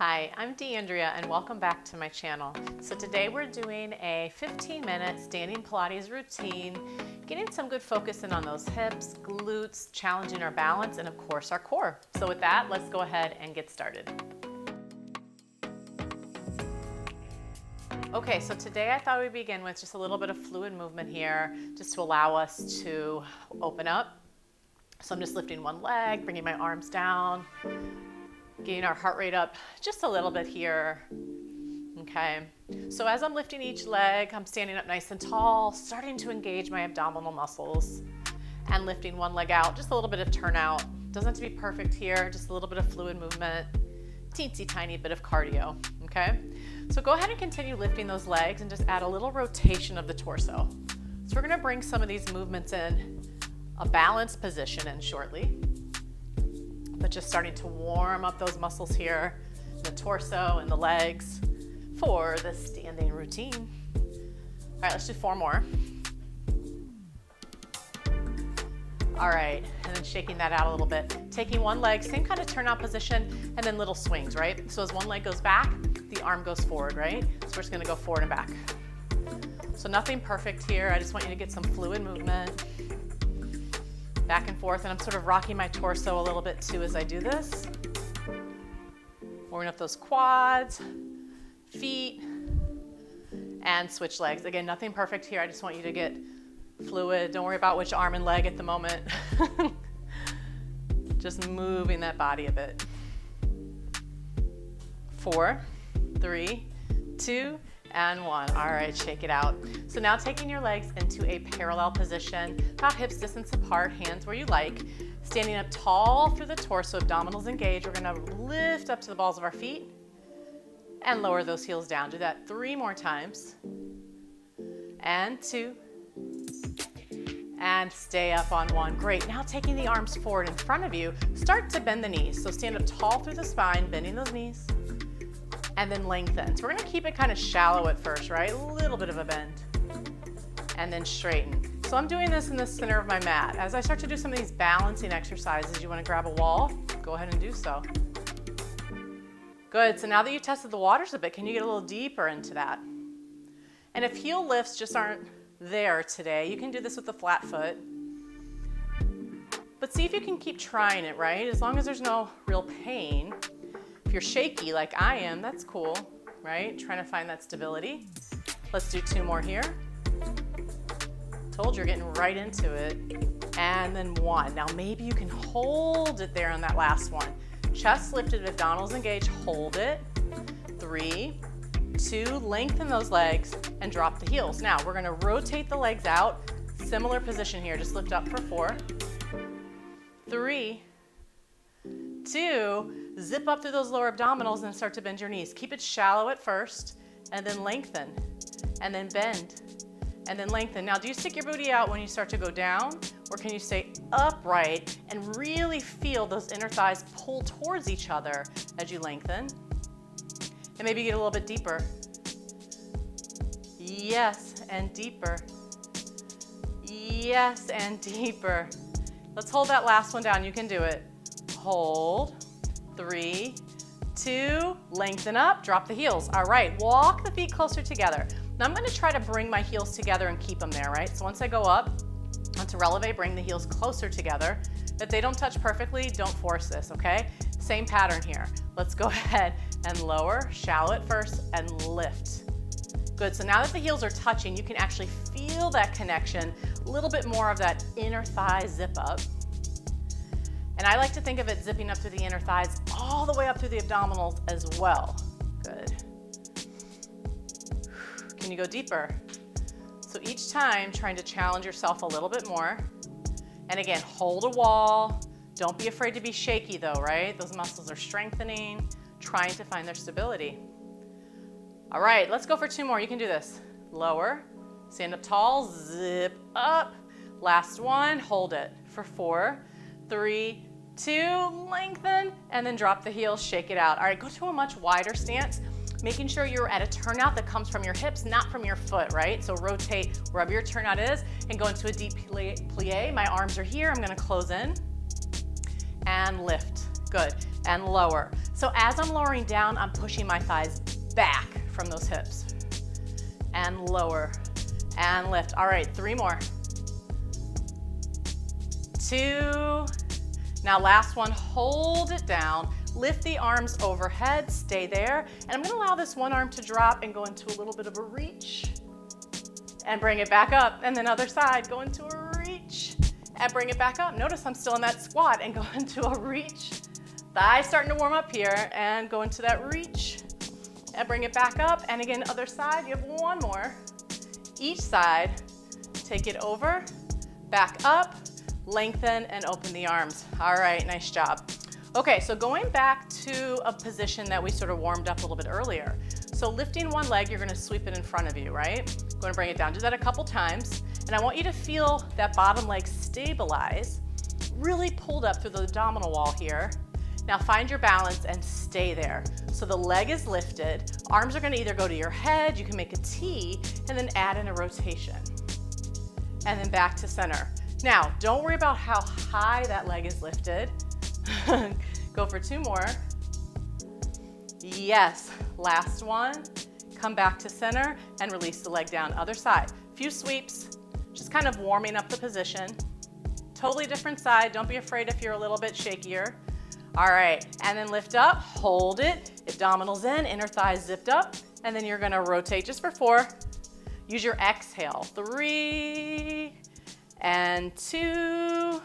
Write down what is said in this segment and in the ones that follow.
Hi, I'm Deanndria and welcome back to my channel. So today we're doing a 15-minute standing Pilates routine, getting some good focus in on those hips, glutes, challenging our balance, and of course our core. So with that, let's go ahead and get started. Okay, so today I thought we'd begin with just a little bit of fluid movement here, just to allow us to open up. So I'm just lifting one leg, bringing my arms down, getting our heart rate up just a little bit here. Okay, so as I'm lifting each leg, I'm standing up nice and tall, starting to engage my abdominal muscles and lifting one leg out, just a little bit of turnout. Doesn't have to be perfect here, just a little bit of fluid movement, teensy tiny bit of cardio, okay? So go ahead and continue lifting those legs and just add a little rotation of the torso. So we're gonna bring some of these movements in a balanced position in shortly, but just starting to warm up those muscles here, the torso and the legs for the standing routine. All right, let's do 4 more. All right, and then shaking that out a little bit. Taking one leg, same kind of turnout position, and then little swings, right? So as one leg goes back, the arm goes forward, right? So we're just gonna go forward and back. So nothing perfect here. I just want you to get some fluid movement. Back and forth, and I'm sort of rocking my torso a little bit too as I do this. Warming up those quads, feet, and switch legs. Again, nothing perfect here. I just want you to get fluid. Don't worry about which arm and leg at the moment. Just moving that body a bit. 4, 3, 2, and 1. All right, shake it out. So now taking your legs into a parallel position, about hips distance apart, hands where you like. Standing up tall through the torso, abdominals engaged. We're gonna lift up to the balls of our feet and lower those heels down. Do that 3 more times. And 2. And stay up on 1. Great. Now taking the arms forward in front of you, start to bend the knees. So stand up tall through the spine, bending those knees, and then lengthen. So we're gonna keep it kind of shallow at first, right? A little bit of a bend, and then straighten. So I'm doing this in the center of my mat. As I start to do some of these balancing exercises, you wanna grab a wall, go ahead and do so. Good, so now that you've tested the waters a bit, can you get a little deeper into that? And if heel lifts just aren't there today, you can do this with the flat foot. But see if you can keep trying it, right? As long as there's no real pain. If you're shaky like I am, that's cool, right? Trying to find that stability. Let's do 2 more here. Told you're getting right into it. And then 1. Now maybe you can hold it there on that last one. Chest lifted, abdominals engaged, hold it. 3, 2, lengthen those legs and drop the heels. Now we're gonna rotate the legs out. Similar position here, just lift up for 4, 3, 2, zip up through those lower abdominals and start to bend your knees. Keep it shallow at first, and then lengthen, and then bend, and then lengthen. Now, do you stick your booty out when you start to go down, or can you stay upright and really feel those inner thighs pull towards each other as you lengthen? And maybe get a little bit deeper. Yes, and deeper. Yes, and deeper. Let's hold that last one down. You can do it. Hold. 3, 2, lengthen up, drop the heels. All right, walk the feet closer together. Now I'm gonna try to bring my heels together and keep them there, right? So once I go up, onto releve, bring the heels closer together. If they don't touch perfectly, don't force this, okay? Same pattern here. Let's go ahead and lower, shallow at first, and lift. Good, so now that the heels are touching, you can actually feel that connection, a little bit more of that inner thigh zip up. And I like to think of it zipping up through the inner thighs all the way up through the abdominals as well. Good. Can you go deeper? So each time trying to challenge yourself a little bit more. And again, hold a wall. Don't be afraid to be shaky though, right? Those muscles are strengthening, trying to find their stability. All right, let's go for 2 more. You can do this. Lower, stand up tall, zip up. Last one, hold it for 4, 3, 2, lengthen, and then drop the heels, shake it out. All right, go to a much wider stance, making sure you're at a turnout that comes from your hips, not from your foot, right? So rotate wherever your turnout is and go into a deep plie. My arms are here, I'm gonna close in and lift. Good. and lower. So as I'm lowering down, I'm pushing my thighs back from those hips. And lower, and lift. All right, 3 more. 2. Now last one, hold it down. Lift the arms overhead, stay there. And I'm gonna allow this one arm to drop and go into a little bit of a reach. And bring it back up. And then other side, go into a reach. And bring it back up. Notice I'm still in that squat and go into a reach. Thighs starting to warm up here and go into that reach. And bring it back up. And again, other side, you have 1 more. Each side, take it over, back up, lengthen and open the arms. All right, nice job. Okay, so going back to a position that we sort of warmed up a little bit earlier. So lifting one leg, you're gonna sweep it in front of you, right? Going to bring it down. Do that a couple times. And I want you to feel that bottom leg stabilize, really pulled up through the abdominal wall here. Now find your balance and stay there. So the leg is lifted, arms are gonna either go to your head, you can make a T, and then add in a rotation. And then back to center. Now, don't worry about how high that leg is lifted. Go for 2 more. Yes, last one. Come back to center and release the leg down. Other side. Few sweeps, just kind of warming up the position. Totally different side. Don't be afraid if you're a little bit shakier. All right, and then lift up, hold it, abdominals in, inner thighs zipped up, and then you're gonna rotate just for 4. Use your exhale. 3, and 2,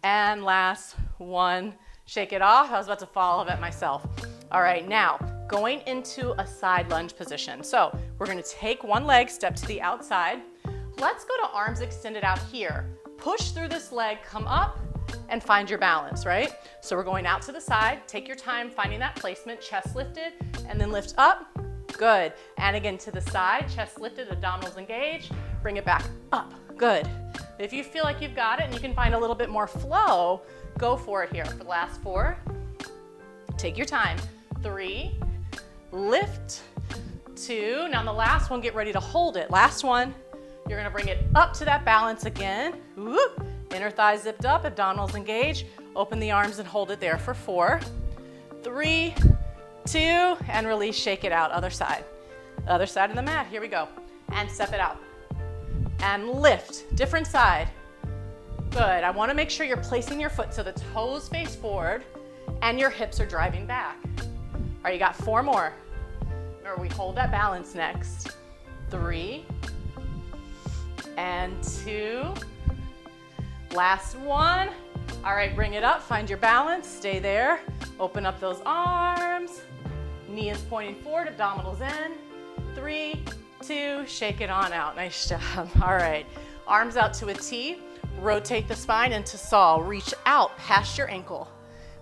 and last 1. Shake it off. I was about to fall of it myself. All right, now going into a side lunge position. So we're gonna take one leg, step to the outside. Let's go to arms extended out here. Push through this leg, come up, and find your balance, right? So we're going out to the side. Take your time finding that placement, chest lifted, and then lift up. Good. And again to the side, chest lifted, abdominals engaged. Bring it back up. Good. If you feel like you've got it and you can find a little bit more flow, go for it here. For the last 4, take your time. 3, lift, 2. Now on the last one, get ready to hold it. Last one, you're gonna bring it up to that balance again. Whoop. Inner thighs zipped up, abdominals engaged. Open the arms and hold it there for 4, 3, 2, and release, shake it out. Other side. Other side of the mat, here we go. And step it out. And lift, different side. Good, I wanna make sure you're placing your foot so the toes face forward and your hips are driving back. All right, you got 4 more. Remember, we hold that balance next. 3, and 2. Last one. All right, bring it up, find your balance, stay there. Open up those arms. Knee is pointing forward, abdominals in. 3, 2, shake it on out. Nice job. All right, arms out to a T. Rotate the spine into saw. Reach out past your ankle.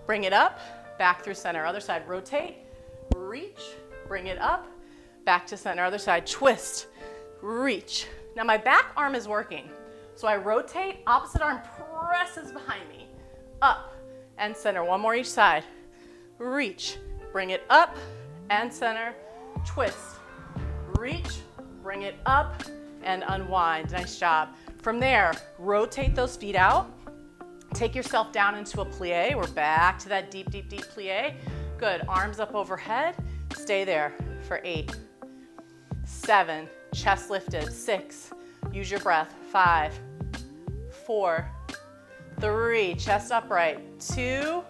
Bring it up, back through center. Other side, rotate, reach, bring it up, back to center. Other side, twist, reach. Now my back arm is working. So I rotate, opposite arm presses behind me. Up and center. 1 more each side. Reach, bring it up and center. Twist, reach, bring it up and unwind. Nice job. From there, rotate those feet out. Take yourself down into a plie. We're back to that deep, deep, deep plie. Good, arms up overhead. Stay there for 8, 7, chest lifted. 6, use your breath. 5, 4, 3, chest upright. 2,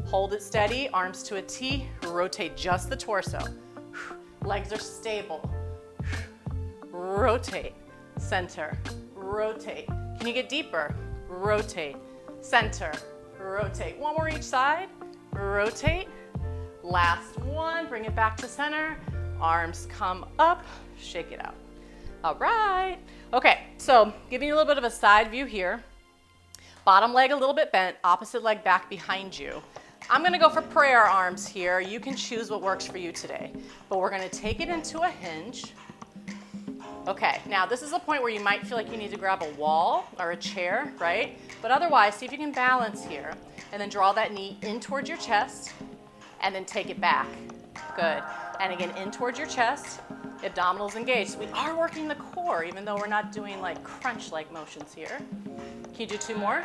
hold it steady, arms to a T, rotate just the torso. Legs are stable. Rotate, center, rotate. Can you get deeper? Rotate, center, rotate. 1 more each side, rotate. Last one, bring it back to center. Arms come up, shake it out. All right. Okay, so giving you a little bit of a side view here. Bottom leg a little bit bent, opposite leg back behind you. I'm gonna go for prayer arms here. You can choose what works for you today. But we're gonna take it into a hinge. Okay, now this is a point where you might feel like you need to grab a wall or a chair, right? But otherwise, see if you can balance here. And then draw that knee in towards your chest and then take it back. Good. And again, in towards your chest, abdominals engaged. So we are working the core, even though we're not doing like crunch-like motions here. Can you do 2 more?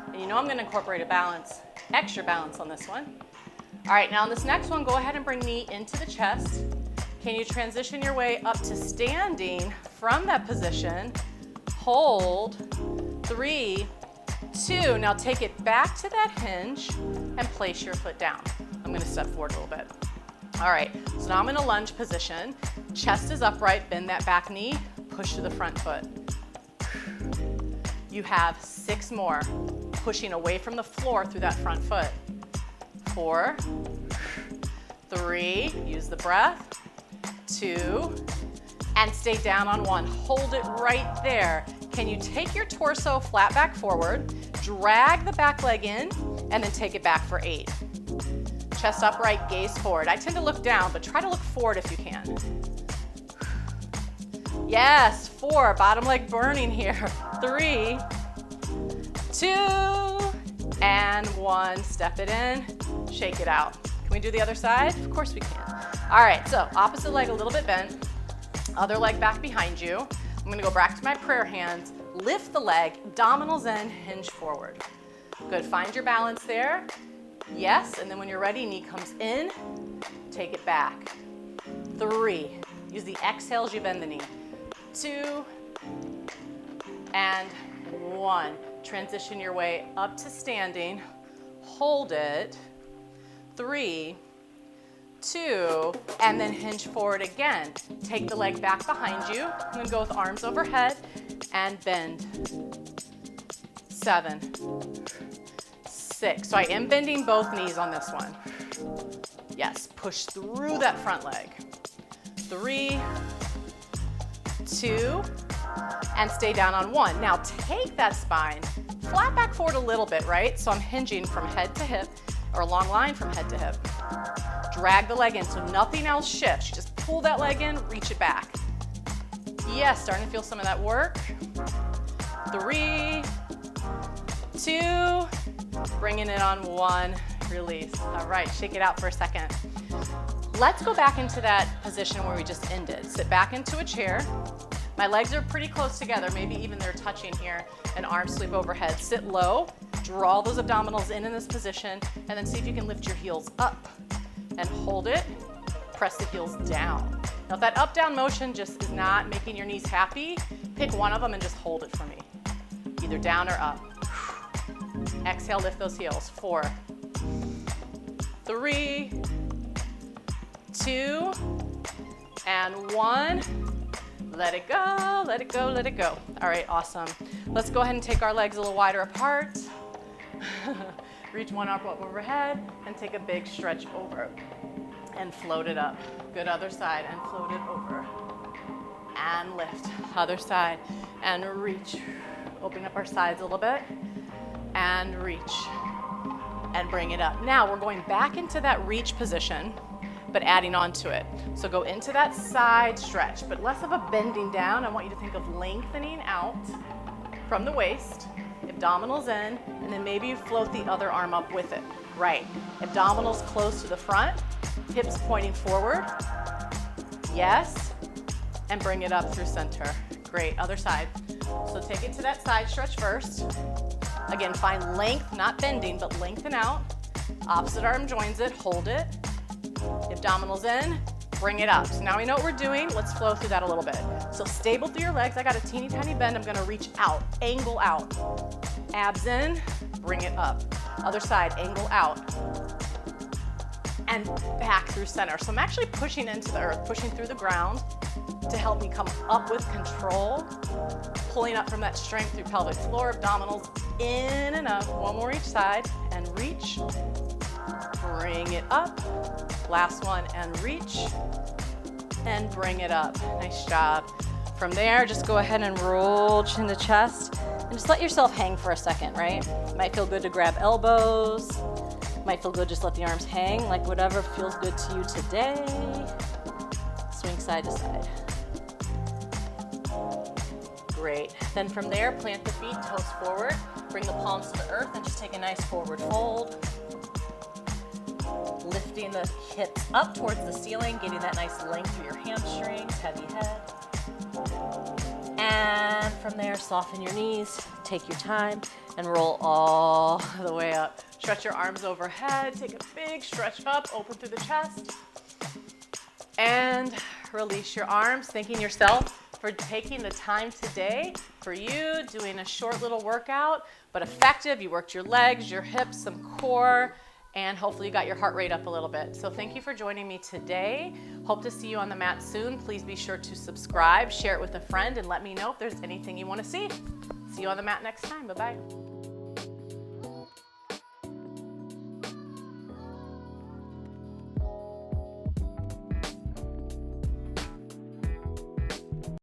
And you know I'm gonna incorporate a balance, extra balance on this one. All right, now on this next one, go ahead and bring knee into the chest. Can you transition your way up to standing from that position? Hold, 3, 2. Now take it back to that hinge and place your foot down. I'm gonna step forward a little bit. All right, so now I'm in a lunge position. Chest is upright, bend that back knee, push to the front foot. You have 6 more, pushing away from the floor through that front foot. 4, 3, use the breath, 2, and stay down on 1. Hold it right there. Can you take your torso flat back forward, drag the back leg in, and then take it back for 8. Chest upright, gaze forward. I tend to look down, but try to look forward if you can. Yes, 4, bottom leg burning here. 3, 2, and 1. Step it in, shake it out. Can we do the other side? Of course we can. All right, so opposite leg a little bit bent, other leg back behind you. I'm gonna go back to my prayer hands, lift the leg, abdominals in, hinge forward. Good, find your balance there. Yes, and then when you're ready, knee comes in, take it back. 3, use the exhales, you bend the knee. 2, and 1. Transition your way up to standing, hold it. 3, 2, and then hinge forward again. Take the leg back behind you. I'm gonna go with arms overhead and bend. 7, 6. So I am bending both knees on this one. Yes, push through that front leg. 3, 2, and stay down on 1. Now take that spine, flat back forward a little bit, right? So I'm hinging from head to hip, or a long line from head to hip. Drag the leg in so nothing else shifts. You just pull that leg in, reach it back. Yes, starting to feel some of that work. 3, 2, bringing it on 1, release. All right, shake it out for a second. Let's go back into that position where we just ended. Sit back into a chair. My legs are pretty close together, maybe even they're touching here, and arms sweep overhead. Sit low, draw those abdominals in this position, and then see if you can lift your heels up and hold it. Press the heels down. Now if that up-down motion just is not making your knees happy, pick one of them and just hold it for me. Either down or up. Exhale, lift those heels. 4, 3, 2, and 1. Let it go, let it go, let it go. All right, awesome. Let's go ahead and take our legs a little wider apart. Reach one arm up overhead and take a big stretch over and float it up. Good, other side, and float it over. And lift, other side, and reach. Open up our sides a little bit, and reach, and bring it up. Now we're going back into that reach position, but adding on to it. So go into that side stretch, but less of a bending down. I want you to think of lengthening out from the waist, abdominals in, and then maybe you float the other arm up with it. Right, abdominals close to the front, hips pointing forward. Yes, and bring it up through center. Great, other side. So take it to that side stretch first. Again, find length, not bending, but lengthen out. Opposite arm joins it, hold it. Abdominals in, bring it up. So now we know what we're doing. Let's flow through that a little bit. So stable through your legs. I got a teeny tiny bend. I'm gonna reach out, angle out. Abs in, bring it up. Other side, angle out. And back through center. So I'm actually pushing into the earth, pushing through the ground to help me come up with control. Pulling up from that strength through pelvic floor, abdominals in and up. One more each side, and reach. Bring it up. Last one, and reach, and bring it up. Nice job. From there, just go ahead and roll chin to chest, and just let yourself hang for a second, right? Might feel good to grab elbows. Might feel good just let the arms hang, like whatever feels good to you today. Swing side to side. Great. Then from there, plant the feet, toes forward. Bring the palms to the earth, and just take a nice forward fold. Lifting the hips up towards the ceiling, getting that nice length through your hamstrings, heavy head. And from there. Soften your knees, take your time, and roll all the way up. Stretch your arms overhead, take a big stretch up, open through the chest. And release your arms, thanking yourself for taking the time today for you, doing a short little workout, but effective. You worked your legs, your hips, some core, and hopefully you got your heart rate up a little bit. So thank you for joining me today. Hope to see you on the mat soon. Please be sure to subscribe, share it with a friend, and let me know if there's anything you want to see. See you on the mat next time. Bye-bye.